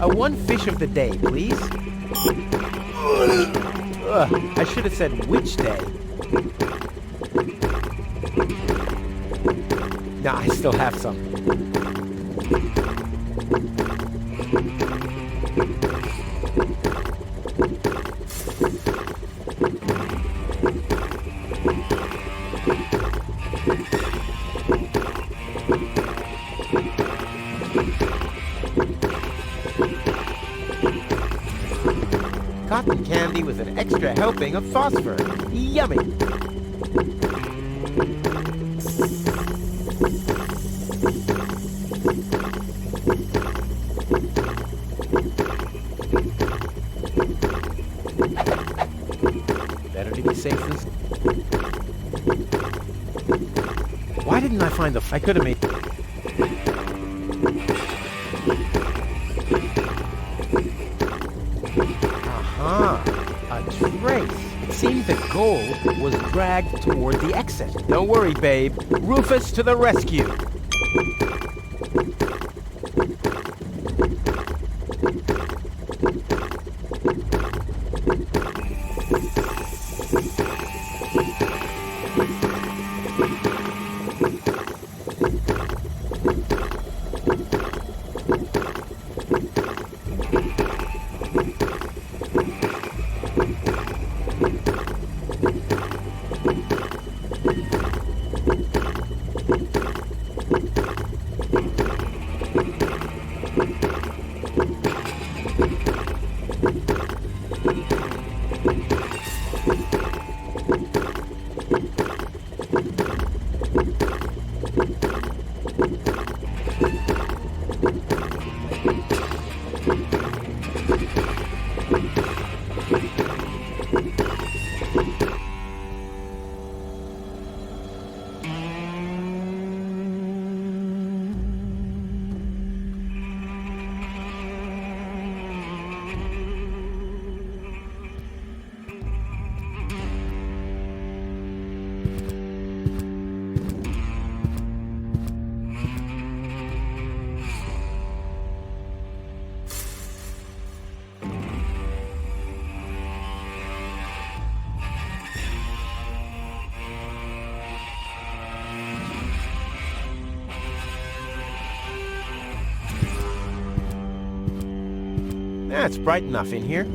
One fish of the day, please. I should have said which day. Nah, I still have some. Cotton candy with an extra helping of phosphor. Yummy! Better to be safe than... Why didn't I find the... I could have made... A trace. It seemed the goal was dragged toward the exit. Don't worry, babe. Rufus to the rescue. It's bright enough in here.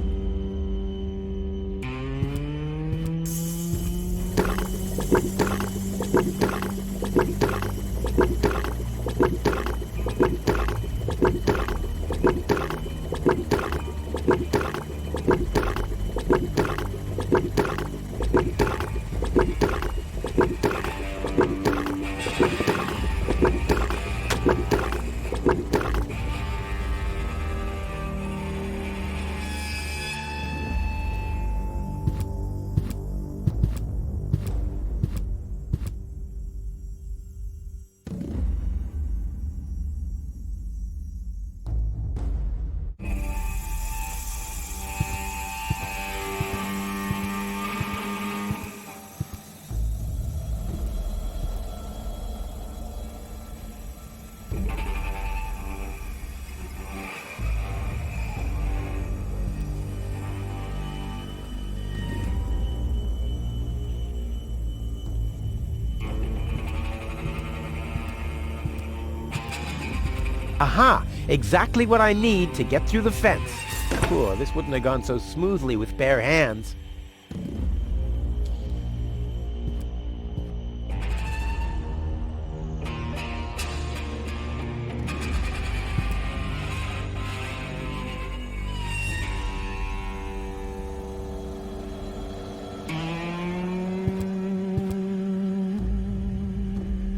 Aha! Exactly what I need to get through the fence. Poor, this wouldn't have gone so smoothly with bare hands.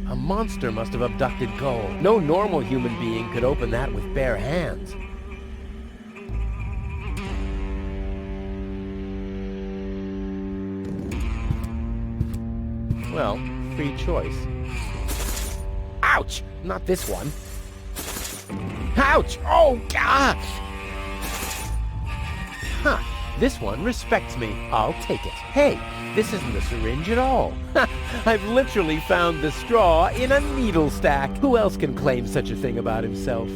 A monster must have abducted gold. No normal human being could open that with bare hands. Well, free choice. Ouch! Not this one. Ouch! Oh, gosh! Huh. This one respects me. I'll take it. Hey, this isn't a syringe at all. I've literally found the straw in a needle stack. Who else can claim such a thing about himself?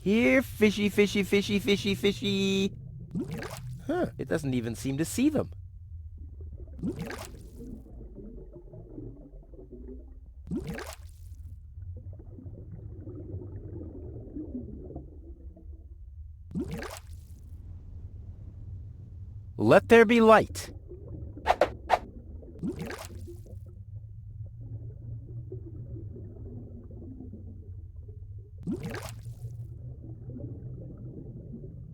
Here, fishy, fishy, fishy, fishy, fishy. Huh, it doesn't even seem to see them. Let there be light.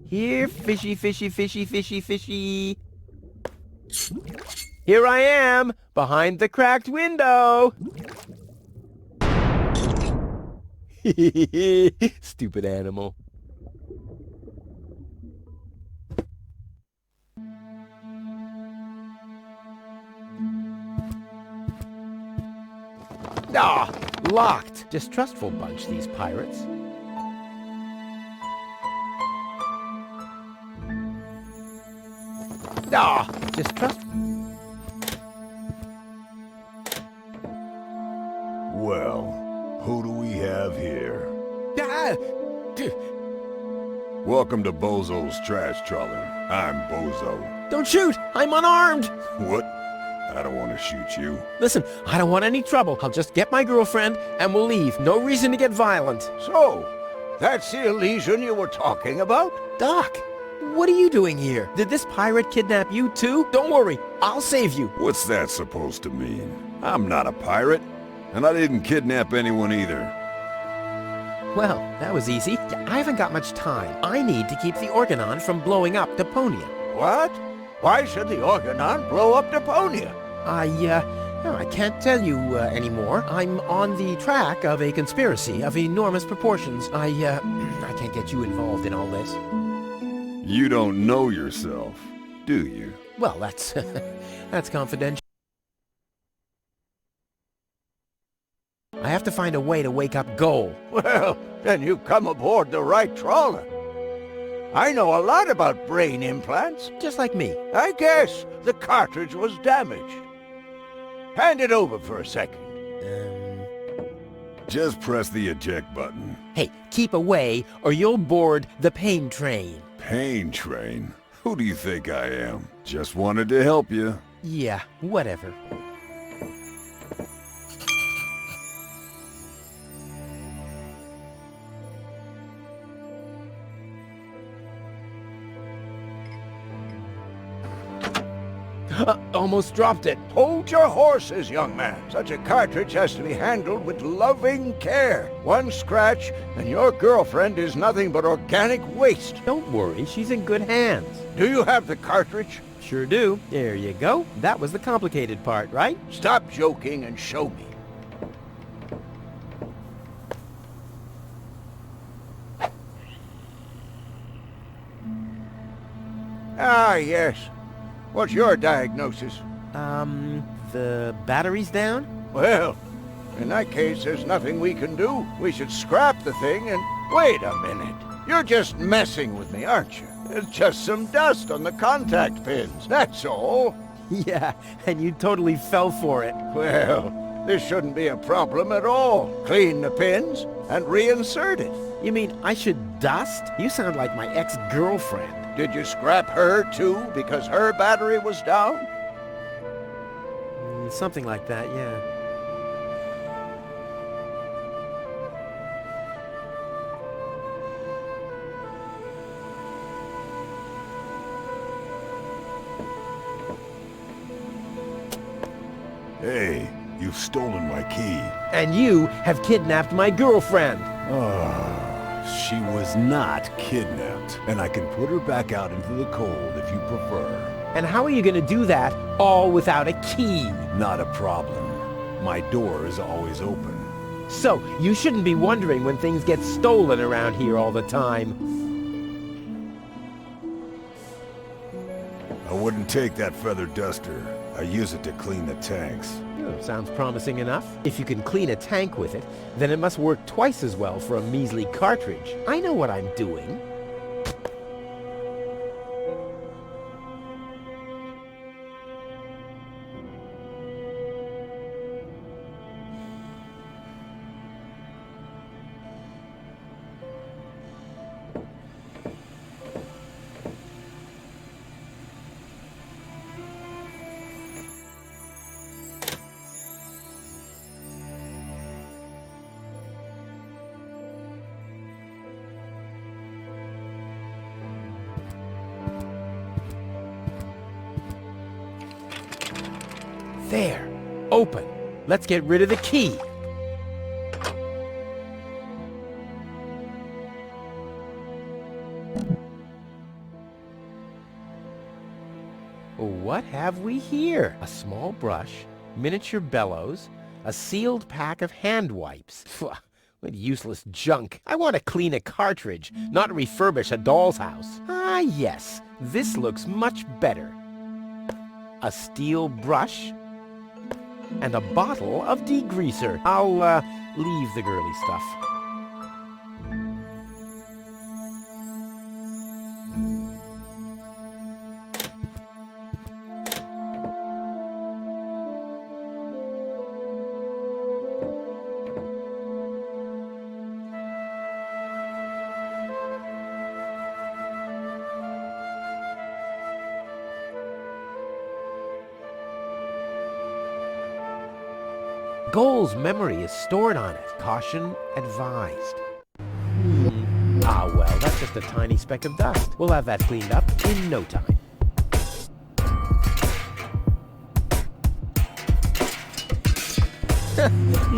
Here, fishy, fishy, fishy, fishy, fishy. Here I am, behind the cracked window. Stupid animal. Ah, locked. Distrustful bunch, these pirates. Ah, distrustful. Well, who do we have here? Ah, Welcome to Bozo's Trash Trawler. I'm Bozo. don't shoot! I'm unarmed! What? I don't want to shoot you. Listen, I don't want any trouble. I'll just get my girlfriend and we'll leave. No reason to get violent. So, that's the illusion you were talking about? Doc, what are you doing here? Did this pirate kidnap you too? Don't worry, I'll save you. What's that supposed to mean? I'm not a pirate, and I didn't kidnap anyone either. Well, that was easy. I haven't got much time. I need to keep the Organon from blowing up Deponia. What? Why should the Organon blow up deponia? I can't tell you anymore. I'm on the track of a conspiracy of enormous proportions. I can't get you involved in all this. You don't know yourself, do you? Well, that's that's confidential. I have to find a way to wake up Goal. Well, then you've come aboard the right trawler. I know a lot about brain implants. Just like me. I guess the cartridge was damaged. Hand it over for a second. Just press the eject button. Hey, keep away or you'll board the pain train. Pain train? Who do you think I am? Just wanted to help you. Yeah, whatever. Almost dropped it. Hold your horses, young man. Such a cartridge has to be handled with loving care. One scratch, and your girlfriend is nothing but organic waste. Don't worry, she's in good hands. Do you have the cartridge? Sure do. There you go. That was the complicated part, right? Stop joking and show me. Ah, yes. What's your diagnosis? The battery's down? Well, in that case, there's nothing we can do. We should scrap the thing and... Wait a minute. You're just messing with me, aren't you? It's just some dust on the contact pins, that's all. Yeah, and you totally fell for it. Well, this shouldn't be a problem at all. Clean the pins and reinsert it. You mean I should dust? You sound like my ex-girlfriend. Did you scrap her, too, because her battery was down? Something like that, yeah. Hey, you've stolen my key. And you have kidnapped my girlfriend. She was not kidnapped, and I can put her back out into the cold if you prefer. And how are you going to do that all without a key? Not a problem. My door is always open. So, you shouldn't be wondering when things get stolen around here all the time. I wouldn't take that feather duster. I use it to clean the tanks. Oh, sounds promising enough. If you can clean a tank with it, then it must work twice as well for a measly cartridge. I know what I'm doing. There. Open. Let's get rid of the key. What have we here? A small brush, miniature bellows, a sealed pack of hand wipes. What useless junk. I want to clean a cartridge, not refurbish a doll's house. Ah, yes. This looks much better. A steel brush and a bottle of degreaser. I'll, leave the girly stuff. Goal's memory is stored on it. Caution advised. Ah, well, that's just a tiny speck of dust. We'll have that cleaned up in no time.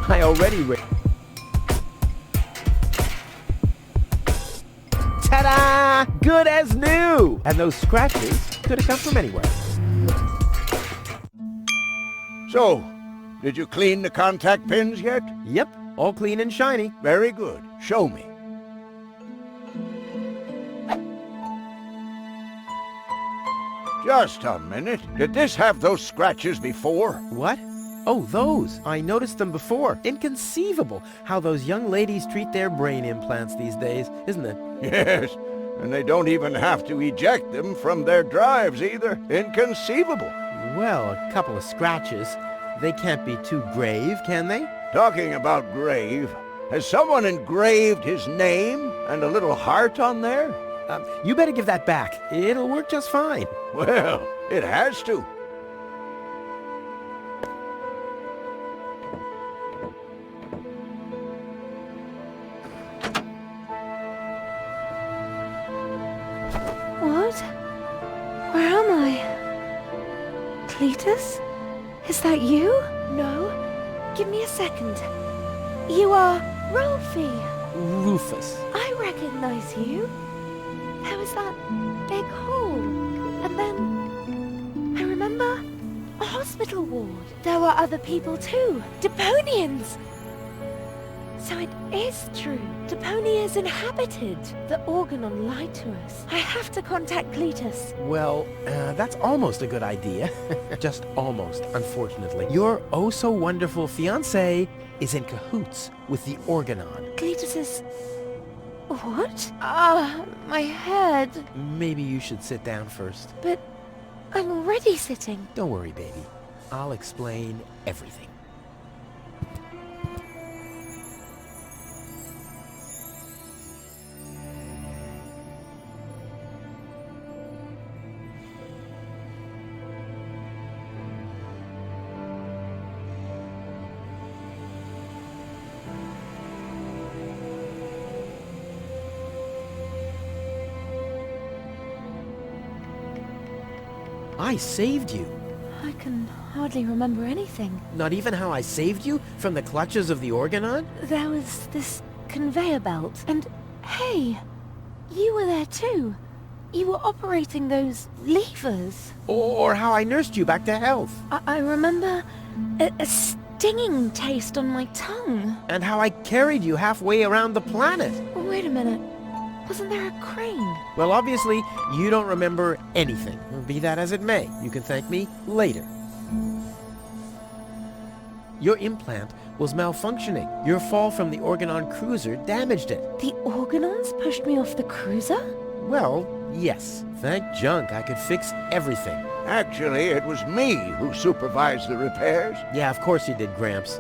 I already Ta-da! Good as new! And those scratches could have come from anywhere. So, did you clean the contact pins yet? Yep, all clean and shiny. Very good. Show me. Just a minute. Did this have those scratches before? What? Oh, those. I noticed them before. Inconceivable how those young ladies treat their brain implants these days, isn't it? Yes, and they don't even have to eject them from their drives either. Inconceivable. Well, a couple of scratches. They can't be too grave, can they? Talking about grave, has someone engraved his name and a little heart on there? You better give that back. It'll work just fine. Well, it has to. What? Where am I? Cletus? Is that you? No. Give me a second. You are Rolfie. Rufus. I recognize you. There was that big hole. And then I remember a hospital ward. There were other people too. Deponians. So it is true. Deponia is inhabited. The Organon lied to us. I have to contact Cletus. Well, that's almost a good idea. Just almost, unfortunately. Your oh-so-wonderful fiancé is in cahoots with the Organon. Cletus is... What? Ah, my head. Maybe you should sit down first. But I'm already sitting. Don't worry, baby. I'll explain everything. I saved you. I can hardly remember anything. Not even how I saved you from the clutches of the Organon? There was this conveyor belt, and hey, you were there too. You were operating those levers. Or how I nursed you back to health. I remember a stinging taste on my tongue. And how I carried you halfway around the planet. Wait a minute. Wasn't there a crane? Well, obviously, you don't remember anything. Be that as it may, you can thank me later. Your implant was malfunctioning. Your fall from the Organon cruiser damaged it. The Organons pushed me off the cruiser? Well, yes. Thank junk I could fix everything. Actually, it was me who supervised the repairs. Yeah, of course you did, Gramps.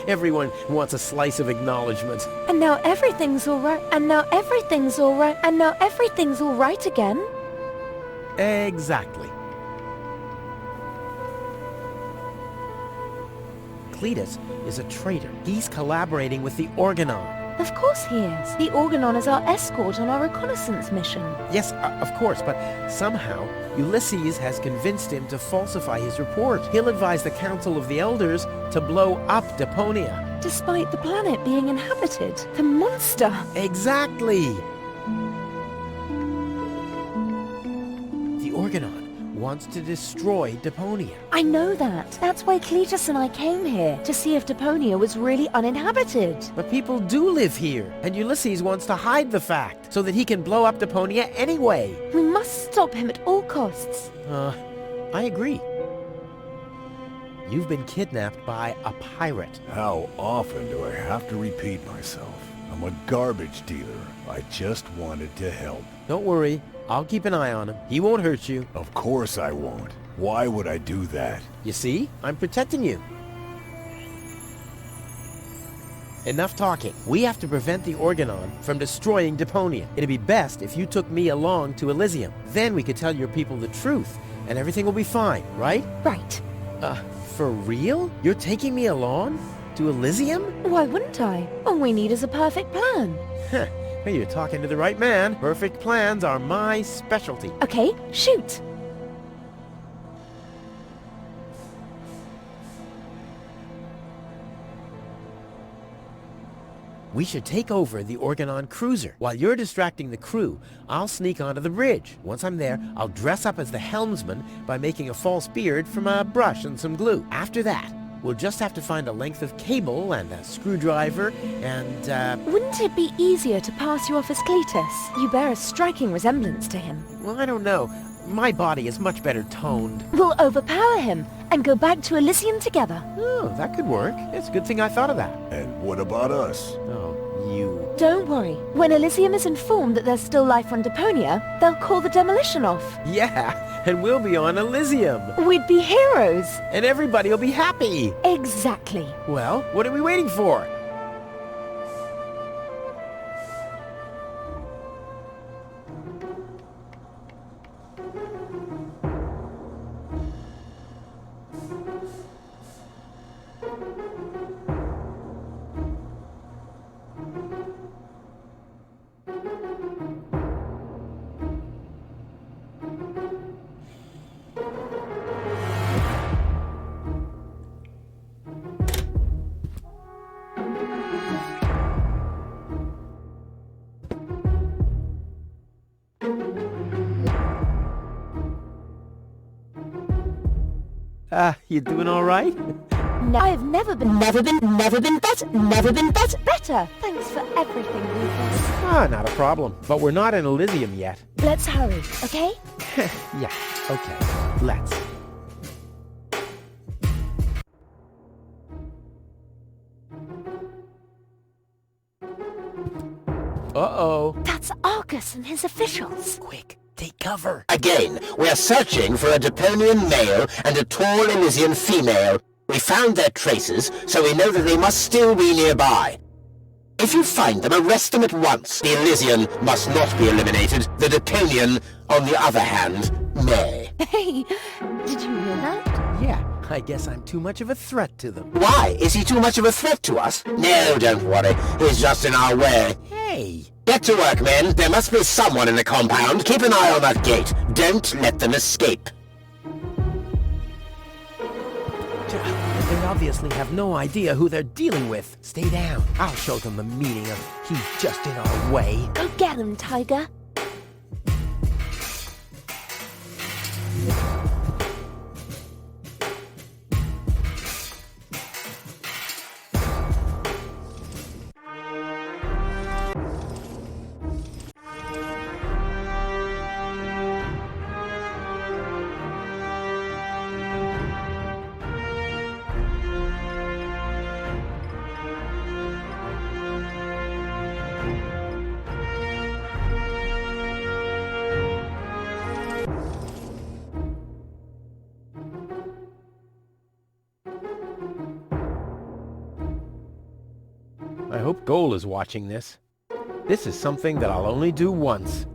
Everyone wants a slice of acknowledgement. And now everything's all right. And now everything's all right. And now everything's all right again. Exactly. Cletus is a traitor. He's collaborating with the Organon. Of course he is. The Organon is our escort on our reconnaissance mission. Yes, of course, but somehow Ulysses has convinced him to falsify his report. He'll advise the Council of the Elders to blow up Deponia. Despite the planet being inhabited, the monster. Exactly! The Organon wants to destroy Deponia. I know that. That's why Cletus and I came here, to see if Deponia was really uninhabited. But people do live here, and Ulysses wants to hide the fact so that he can blow up Deponia anyway. We must stop him at all costs. I agree. You've been kidnapped by a pirate. How often do I have to repeat myself? I'm a garbage dealer. I just wanted to help. Don't worry, I'll keep an eye on him. He won't hurt you. Of course I won't. Why would I do that? You see? I'm protecting you. Enough talking. We have to prevent the Organon from destroying Deponia. It'd be best if you took me along to Elysium. Then we could tell your people the truth, and everything will be fine, right? Right. For real? You're taking me along? To Elysium? Why wouldn't I? All we need is a perfect plan. Heh, well, you're talking to the right man. Perfect plans are my specialty. Okay, shoot. We should take over the Organon cruiser. While you're distracting the crew, I'll sneak onto the bridge. Once I'm there, I'll dress up as the helmsman by making a false beard from a brush and some glue. After that, we'll just have to find a length of cable and a screwdriver and, Wouldn't it be easier to pass you off as Cletus? You bear a striking resemblance to him. well, I don't know. My body is much better toned. We'll overpower him and go back to Elysium together. Oh, that could work. It's a good thing I thought of that. And what about us? Oh, you... Don't worry. When Elysium is informed that there's still life on Deponia, they'll call the demolition off. Yeah, and we'll be on Elysium. We'd be heroes. And everybody will be happy. Exactly. Well, what are we waiting for? You doing all right? No, I've never been better. Thanks for everything, Rufus. Not a problem. But we're not in Elysium yet. Let's hurry, okay? Yeah, okay. Let's. Uh-oh. That's Argus and his officials. Quick, take cover. Again, we are searching for a Deponian male and a tall Elysian female. We found their traces, so we know that they must still be nearby. If you find them, arrest them at once. The Elysian must not be eliminated. The Deponian, on the other hand, may. Hey, did you hear that? Yeah, I guess I'm too much of a threat to them. Why? Is he too much of a threat to us? No, don't worry. He's just in our way. Hey! Get to work, men. There must be someone in the compound. Keep an eye on that gate. Don't let them escape. They obviously have no idea who they're dealing with. Stay down. I'll show them the meaning of he's just in our way. Go get him, Tiger. I hope Goal is watching this. This is something that I'll only do once.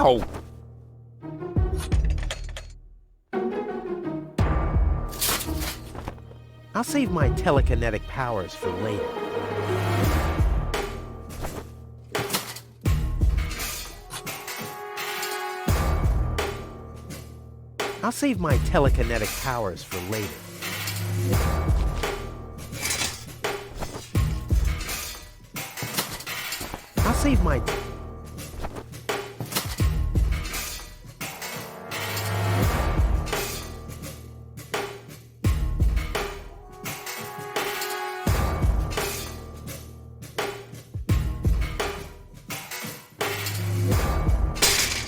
Ow! I'll save my telekinetic powers for later. I'll save my telekinetic powers for later. I'll save my...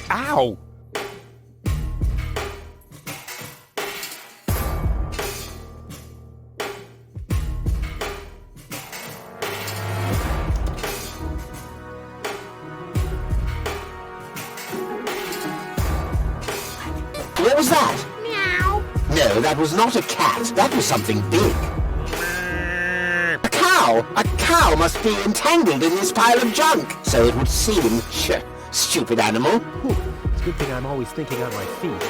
Ow! What was that? Meow. No, that was not a cat. That was something big. A cow! A cow must be entangled in this pile of junk. So it would seem. Stupid animal. Whew, it's a good thing I'm always thinking on my feet.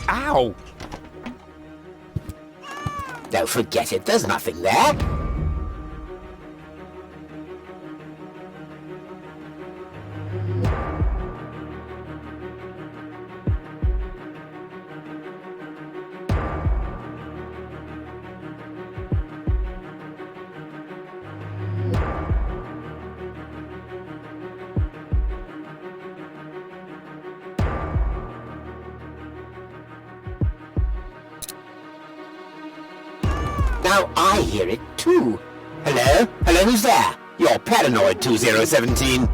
Ow! Don't forget it, there's nothing there. Now I hear it too. Hello? Hello, who's there? You're paranoid 2017.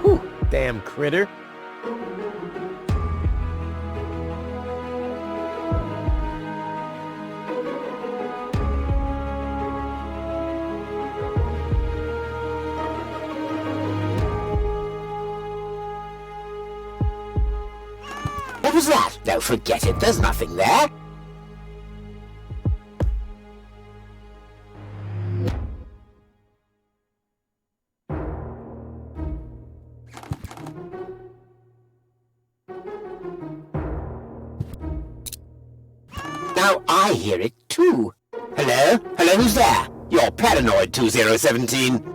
Whew, damn critter. What was that? Don't forget it, there's nothing there. Now I hear it too. Hello? Hello, who's there? You're paranoid 2017.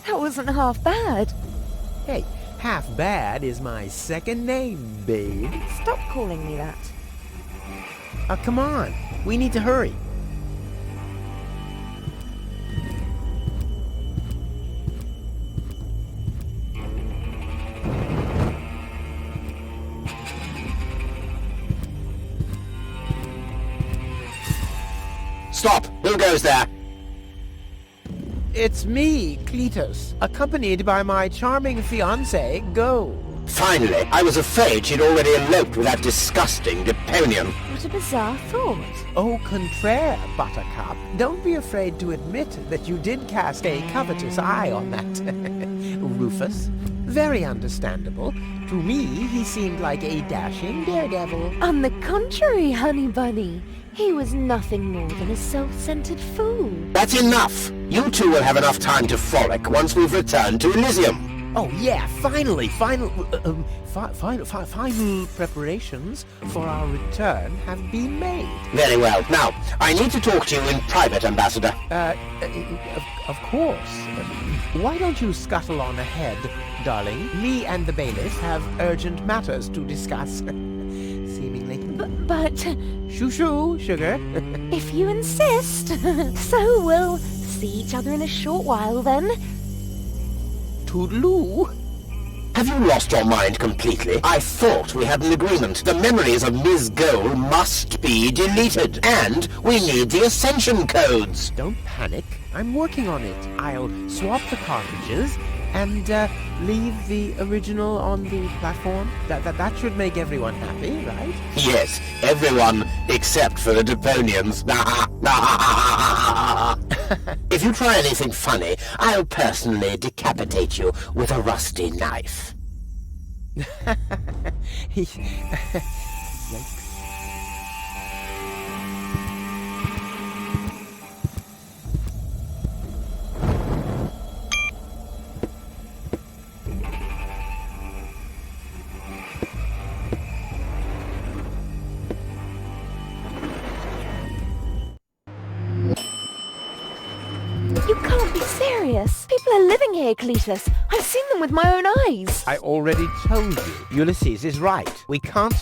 That wasn't half bad. Hey, half bad is my second name, babe. Stop calling me that. Come on. We need to hurry. Stop! Who goes there? It's me, Cletus, accompanied by my charming fiancée, Go. Finally, I was afraid she'd already eloped with that disgusting Deponian. What a bizarre thought. Au contraire, Buttercup. Don't be afraid to admit that you did cast a covetous eye on that Rufus. Very understandable. To me, he seemed like a dashing daredevil. On the contrary, honey bunny. He was nothing more than a self-centered fool. That's enough! You two will have enough time to frolic once we've returned to Elysium. Oh yeah, final preparations for our return have been made. Very well. Now, I need to talk to you in private, Ambassador. Of course. Why don't you scuttle on ahead, darling? Me and the bailiff have urgent matters to discuss. Seemingly. But... Shoo-shoo, sugar. if you insist. So we'll see each other in a short while then. Toodaloo. Have you lost your mind completely? I thought we had an agreement. The memories of Ms. Goal must be deleted, and we need the Ascension codes. Don't panic. I'm working on it. I'll swap the cartridges and leave the original on the platform. That should make everyone happy, right? Yes, everyone except for the Deponians. If you try anything funny, I'll personally decapitate you with a rusty knife. Yikes. You can't be serious. People are living here, Cletus. I've seen them with my own eyes. I already told you. Ulysses is right. We can't...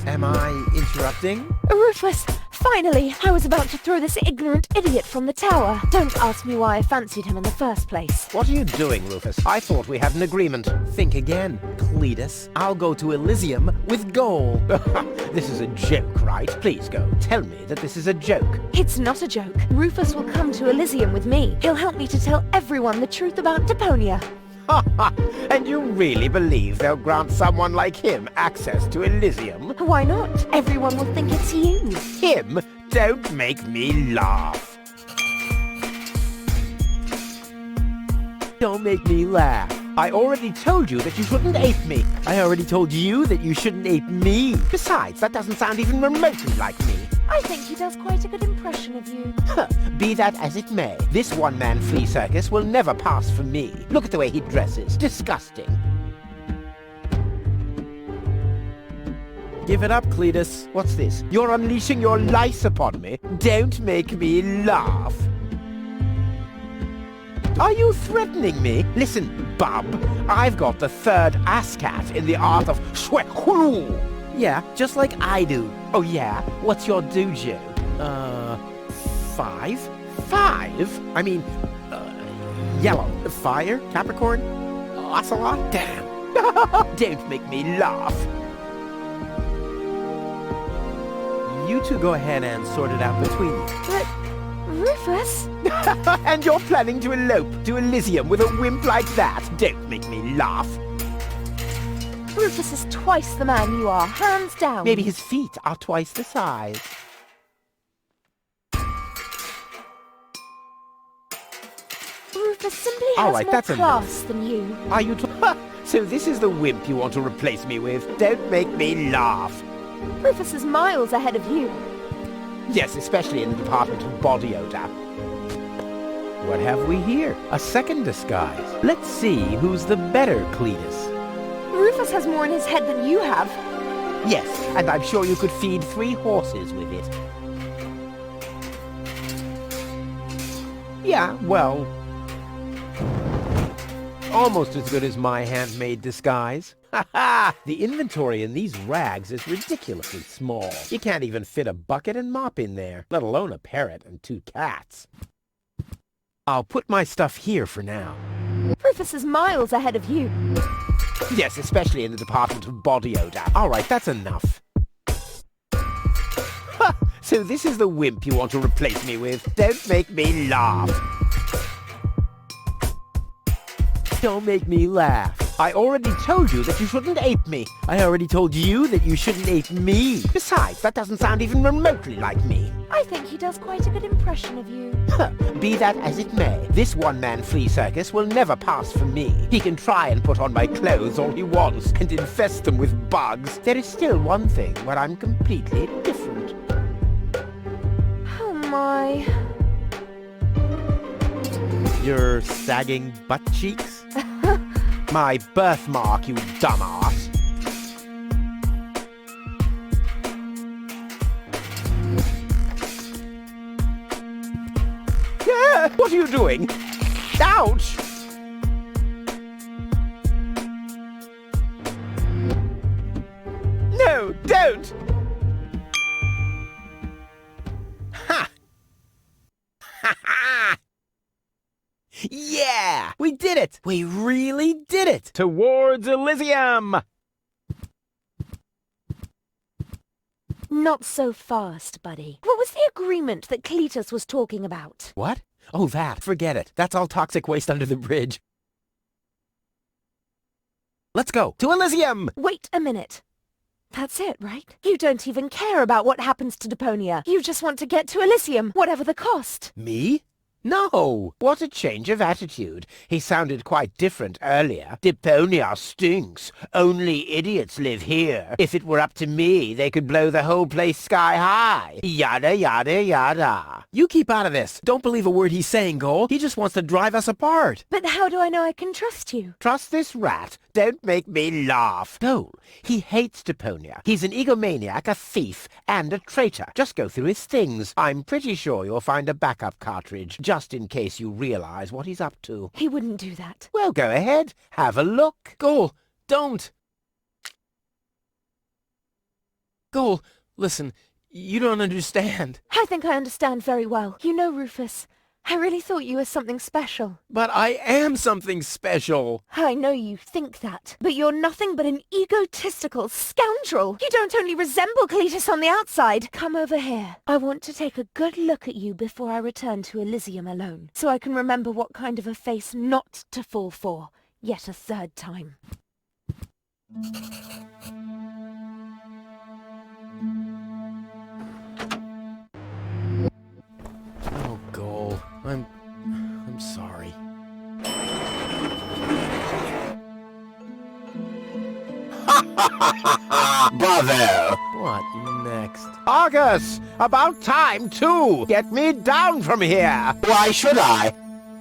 Am I interrupting? Rufus, finally, I was about to throw this ignorant idiot from the tower. Don't ask me why I fancied him in the first place. What are you doing, Rufus? I thought we had an agreement. Think again, Cletus. I'll go to Elysium with Goal. This is a joke, right? Please go. Tell me that this is a joke. It's not a joke. Rufus will come to Elysium with me. He'll help me to tell everyone the truth about Deponia. And you really believe they'll grant someone like him access to Elysium? Why not? Everyone will think it's you. Him? Don't make me laugh. Don't make me laugh. I already told you that you shouldn't ape me. I already told you that you shouldn't ape me. Besides, that doesn't sound even remotely like me. I think he does quite a good impression of you. Be that as it may, this one-man flea circus will never pass for me. Look at the way he dresses. Disgusting. Give it up, Cletus. What's this? You're unleashing your lice upon me. Don't make me laugh. Are you threatening me? Listen, bub. I've got the third ASCAT in the art of shwekulu. Yeah, just like I do. Oh yeah? What's your dojo? 5? 5? I mean, yellow. Fire? Capricorn? Ocelot? Damn. Don't make me laugh. You two go ahead and sort it out between you. But, Rufus? And you're planning to elope to Elysium with a wimp like that? Don't make me laugh. Rufus is twice the man you are, hands down. Maybe his feet are twice the size. Rufus simply All has right, more that's class than you. Are you So this is the wimp you want to replace me with? Don't make me laugh. Rufus is miles ahead of you. Yes, especially in the department of body odor. What have we here? A second disguise. Let's see who's the better Cletus. Rufus has more in his head than you have. Yes, and I'm sure you could feed 3 horses with it. Yeah, well... almost as good as my handmade disguise. Ha ha! The inventory in these rags is ridiculously small. You can't even fit a bucket and mop in there, let alone a parrot and 2 cats. I'll put my stuff here for now. Rufus is miles ahead of you. Yes, especially in the department of body odor. All right, that's enough. Ha! So this is the wimp you want to replace me with? Don't make me laugh. Don't make me laugh. I already told you that you shouldn't ape me. I already told you that you shouldn't ape me. Besides, that doesn't sound even remotely like me. I think he does quite a good impression of you. Be that as it may, this one-man flea circus will never pass for me. He can try and put on my clothes all he wants and infest them with bugs. There is still one thing where I'm completely different. Oh my. Your sagging butt cheeks? My birthmark, you dumbass. Yeah, what are you doing? Ouch! No, don't! Ha! Ha ha! Yeah! did it! We really did it! Towards Elysium! Not so fast, buddy. What was the agreement that Cletus was talking about? What? Oh, that. Forget it. That's all toxic waste under the bridge. Let's go. To Elysium! Wait a minute. That's it, right? You don't even care about what happens to Deponia. You just want to get to Elysium, whatever the cost. Me? No! What a change of attitude. He sounded quite different earlier. Deponia stinks. Only idiots live here. If it were up to me, they could blow the whole place sky high. Yada, yada, yada. You keep out of this. Don't believe a word he's saying, Goal. He just wants to drive us apart. But how do I know I can trust you? Trust this rat. Don't make me laugh. Goal, he hates Deponia. He's an egomaniac, a thief, and a traitor. Just go through his things. I'm pretty sure you'll find a backup cartridge, just in case you realize what he's up to. He wouldn't do that. Well, go ahead. Have a look. Goal, don't! Goal, listen, you don't understand. I think I understand very well. You know, Rufus, I really thought you were something special. But I am something special. I know you think that, but you're nothing but an egotistical scoundrel. You don't only resemble Cletus on the outside. Come over here. I want to take a good look at you before I return to Elysium alone, so I can remember what kind of a face not to fall for, yet a third time. Oh, Goal, I'm sorry. Bravo! What next? Argus! About time, too! Get me down from here! Why should I?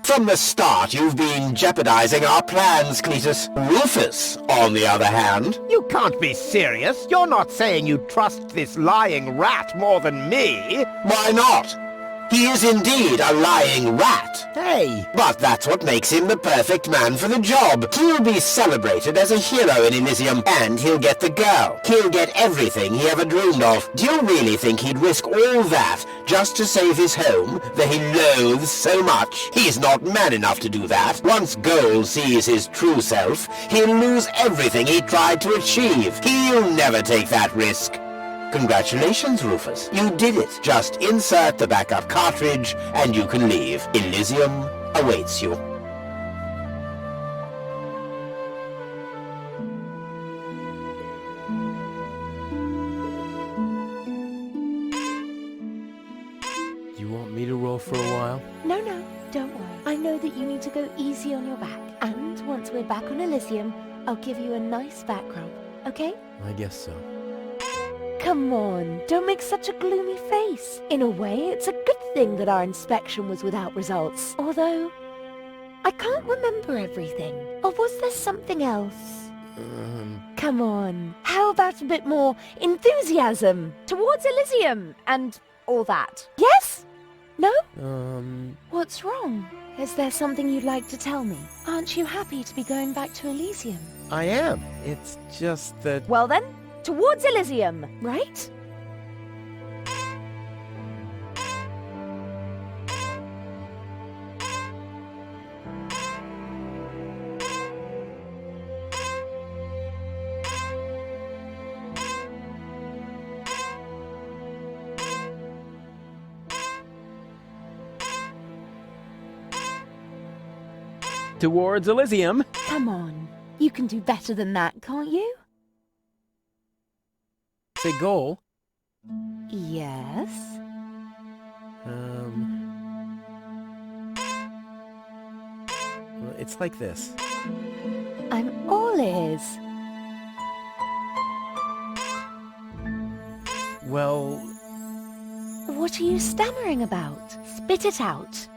From the start, you've been jeopardizing our plans, Cletus. Rufus, on the other hand... You can't be serious. You're not saying you trust this lying rat more than me. Why not? He is indeed a lying rat. Hey! But that's what makes him the perfect man for the job. He'll be celebrated as a hero in Elysium, and he'll get the girl. He'll get everything he ever dreamed of. Do you really think he'd risk all that just to save his home that he loathes so much? He's not man enough to do that. Once Goal sees his true self, he'll lose everything he tried to achieve. He'll never take that risk. Congratulations, Rufus. You did it. Just insert the backup cartridge and you can leave. Elysium awaits you. You want me to roll for a while? No, don't worry. I know that you need to go easy on your back. And once we're back on Elysium, I'll give you a nice back rub, okay? I guess so. Come on, don't make such a gloomy face. In a way, it's a good thing that our inspection was without results. Although, I can't remember everything. Or was there something else? Come on, how about a bit more enthusiasm? Towards Elysium and all that. Yes? No? What's wrong? Is there something you'd like to tell me? Aren't you happy to be going back to Elysium? I am. It's just that... Well then, towards Elysium, right? Towards Elysium. Come on, you can do better than that, can't you? Say Goal. Yes? Well, it's like this. I'm all ears. Well... What are you stammering about? Spit it out.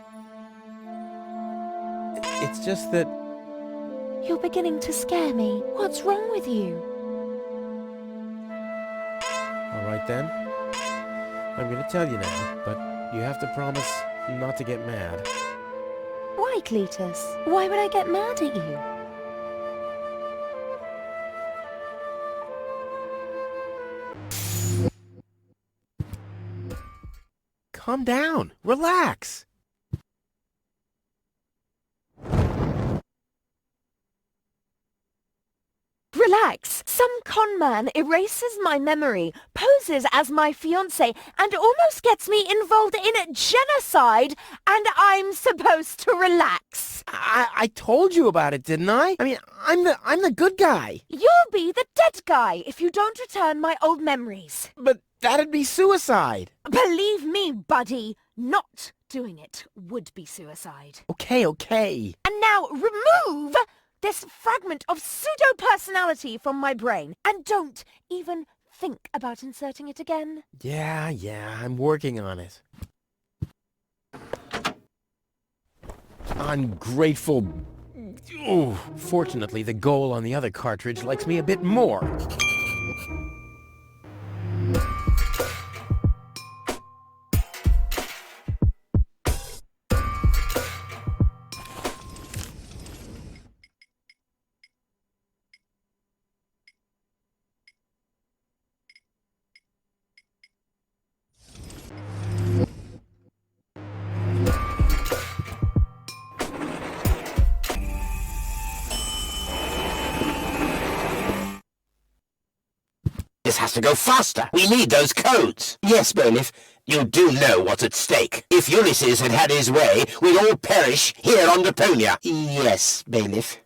It's just that... You're beginning to scare me. What's wrong with you? All right then. I'm gonna tell you now, but you have to promise not to get mad. Why, Cletus? Why would I get mad at you? Calm down. Relax. relax. Some con man erases my memory, poses as my fiancé, and almost gets me involved in genocide, and I'm supposed to relax. I told you about it, didn't I? I mean, I'm the good guy. You'll be the dead guy if you don't return my old memories. But that'd be suicide. Believe me, buddy, not doing it would be suicide. Okay. And now remove this fragment of pseudo-personality from my brain, and don't even think about inserting it again. Yeah, I'm working on it. Ungrateful. Oh, fortunately, the goal on the other cartridge likes me a bit more. This has to go faster. We need those codes. Yes, Bailiff, you do know what's at stake. If Ulysses had had his way, we'd all perish here on Deponia. Yes, Bailiff.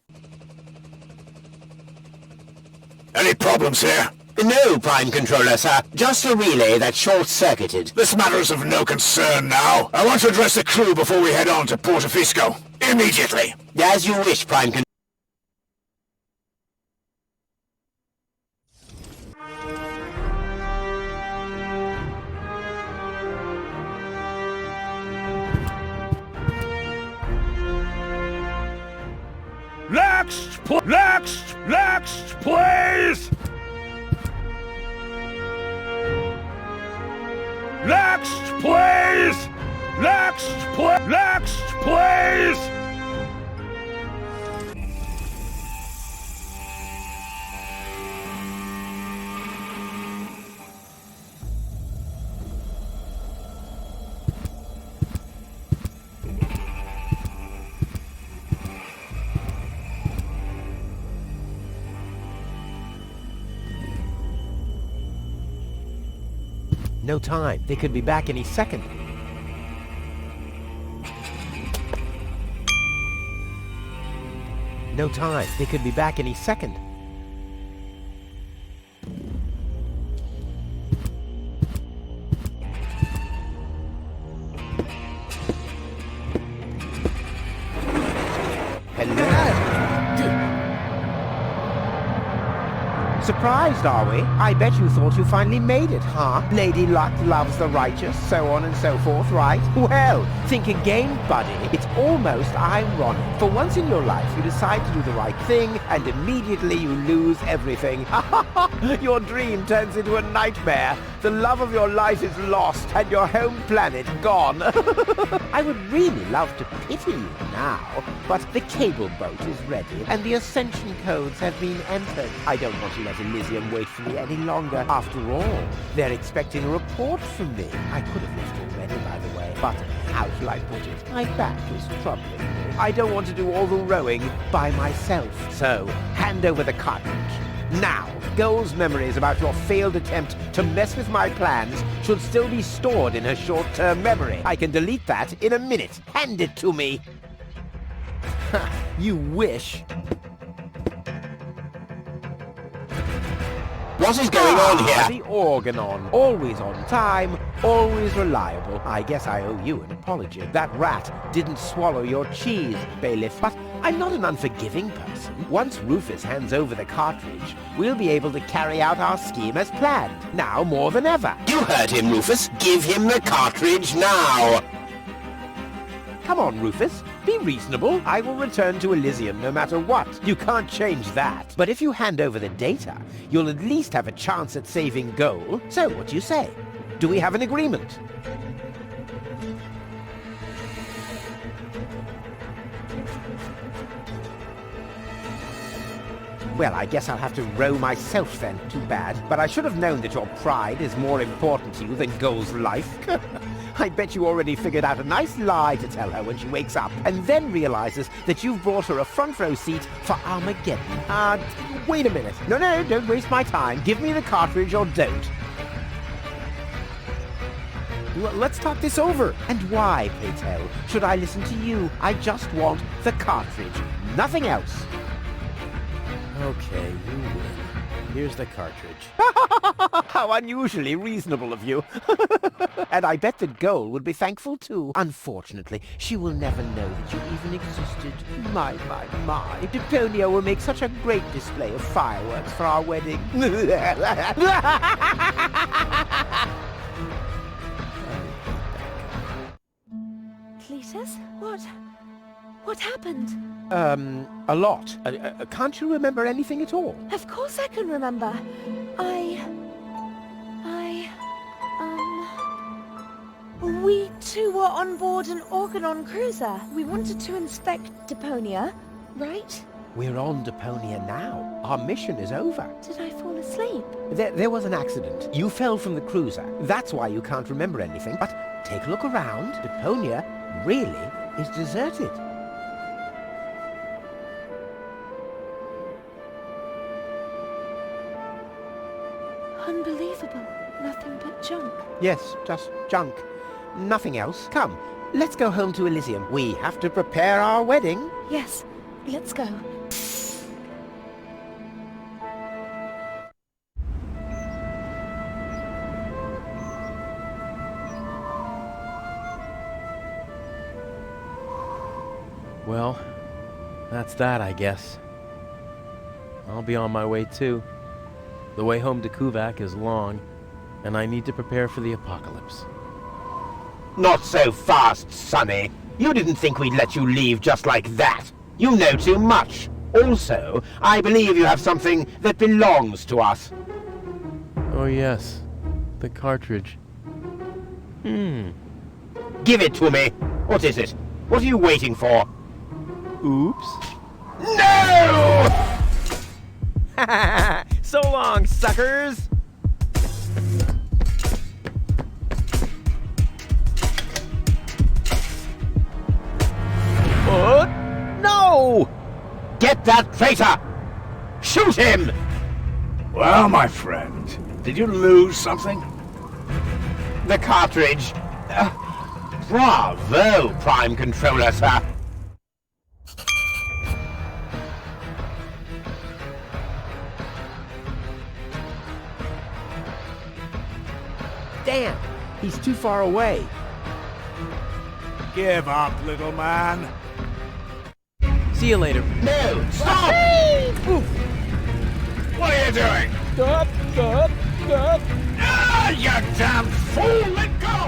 Any problems here? No, Prime Controller, sir. Just a relay that short-circuited. This matter is of no concern now. I want to address the crew before we head on to Portofisco. Immediately. As you wish, Prime Controller. Next, please! Next, please! Next, please! No time. They could be back any second. No time. They could be back any second. Surprised, are we? I bet you thought you finally made it, huh? Lady Luck loves the righteous, so on and so forth, right? Well, think again, buddy. It's almost ironic. For once in your life, you decide to do the right thing, and immediately you lose everything. Your dream turns into a nightmare. The love of your life is lost, and your home planet gone. I would really love to pity you now, but the cable boat is ready, and the ascension codes have been entered. I don't want to let Elysium wait for me any longer. After all, they're expecting a report from me. I could have left already, by the way, but how shall I put it? My back is troubling me. I don't want to do all the rowing by myself. So, hand over the cartridge. Now, Goal's memories about your failed attempt to mess with my plans should still be stored in her short-term memory. I can delete that in a minute. Hand it to me. You wish. What is going on here? The Organon. Always on time, always reliable. I guess I owe you an apology. That rat didn't swallow your cheese, Bailiff, but I'm not an unforgiving person. Once Rufus hands over the cartridge, we'll be able to carry out our scheme as planned. Now more than ever. You heard him, Rufus. Give him the cartridge now. Come on, Rufus. Be reasonable. I will return to Elysium no matter what. You can't change that. But if you hand over the data, you'll at least have a chance at saving Goal. So, what do you say? Do we have an agreement? Well, I guess I'll have to row myself then. Too bad. But I should have known that your pride is more important to you than Goal's life. I bet you already figured out a nice lie to tell her when she wakes up and then realizes that you've brought her a front row seat for Armageddon. Wait a minute. No, don't waste my time. Give me the cartridge or don't. Let's talk this over. And why, pray tell, should I listen to you? I just want the cartridge. Nothing else. Okay, you win. Here's the cartridge. How unusually reasonable of you. And I bet that Goal would be thankful too. Unfortunately, she will never know that you even existed. My. Deponia will make such a great display of fireworks for our wedding. Cletus, what happened? A lot. Can't you remember anything at all? Of course I can remember. We two were on board an Organon cruiser. We wanted to inspect Deponia, right? We're on Deponia now. Our mission is over. Did I fall asleep? There was an accident. You fell from the cruiser. That's why you can't remember anything. But take a look around. Deponia really is deserted. Unbelievable. Nothing but junk. Yes, just junk. Nothing else. Come, let's go home to Elysium. We have to prepare our wedding. Yes, let's go. Well, that's that, I guess. I'll be on my way too. The way home to Kuvak is long, and I need to prepare for the apocalypse. Not so fast, Sonny. You didn't think we'd let you leave just like that. You know too much. Also, I believe you have something that belongs to us. Oh yes, the cartridge. Give it to me. What is it? What are you waiting for? Oops. No! So long, suckers! No! Get that traitor! Shoot him! Well, my friend, did you lose something? The cartridge. Bravo, Prime Controller, sir. Damn, he's too far away. Give up, little man. See you later. No, stop! What are you doing? Stop! Ah, you damn fool! Let go!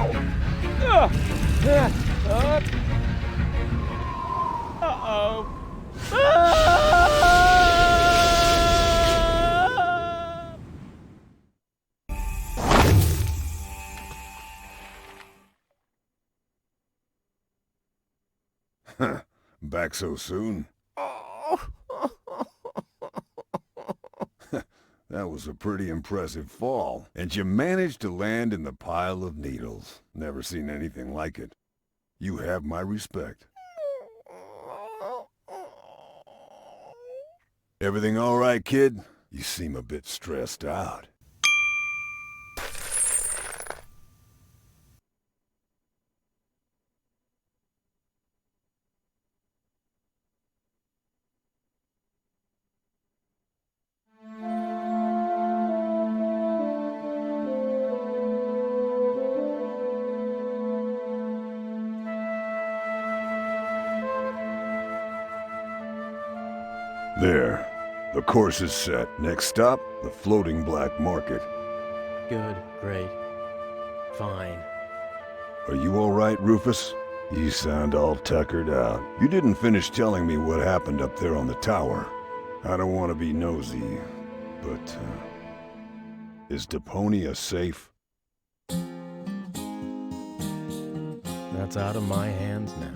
Back so soon? That was a pretty impressive fall. And you managed to land in the pile of needles. Never seen anything like it. You have my respect. Everything all right, kid? You seem a bit stressed out. There. The course is set. Next stop, the floating black market. Good, great, fine. Are you all right, Rufus? You sound all tuckered out. You didn't finish telling me what happened up there on the tower. I don't want to be nosy, but, is Deponia safe? That's out of my hands now.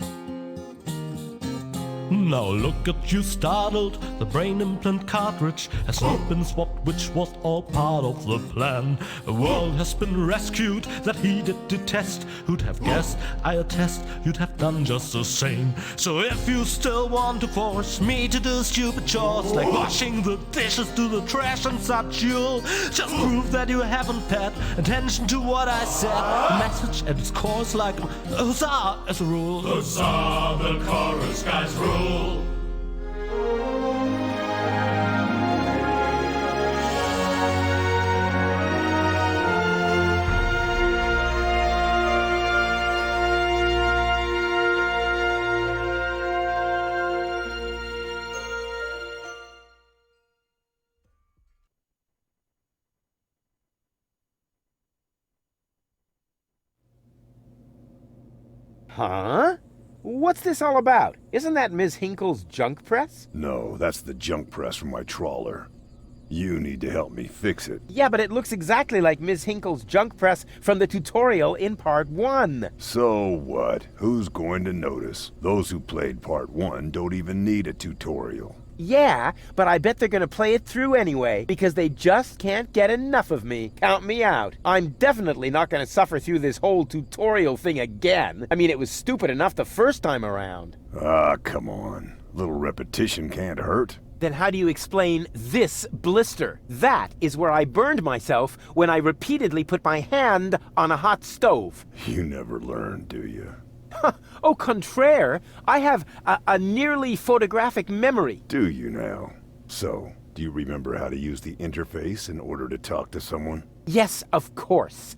Now look at you startled. The brain implant cartridge has not been swapped, which was all part of the plan. A world has been rescued that he did detest. Who'd have guessed? I attest you'd have done just the same. So if you still want to force me to do stupid chores like washing the dishes, do the trash and such, you'll just prove that you haven't paid attention to what I said. The message at its core is like a huzzah as a rule. Huzzah, the chorus guys rule. Huh? What's this all about? Isn't that Ms. Hinkle's junk press? No, that's the junk press from my trawler. You need to help me fix it. Yeah, but it looks exactly like Ms. Hinkle's junk press from the tutorial in Part 1. So what? Who's going to notice? Those who played Part 1 don't even need a tutorial. Yeah, but I bet they're gonna play it through anyway, because they just can't get enough of me. Count me out. I'm definitely not gonna suffer through this whole tutorial thing again. I mean, it was stupid enough the first time around. Ah, come on. A little repetition can't hurt. Then how do you explain this blister? That is where I burned myself when I repeatedly put my hand on a hot stove. You never learn, do you? Au contraire, I have a nearly photographic memory. Do you now? So, do you remember how to use the interface in order to talk to someone? Yes, of course.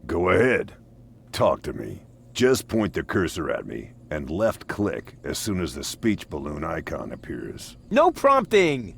Go ahead. Talk to me. Just point the cursor at me and left click as soon as the speech balloon icon appears. No prompting!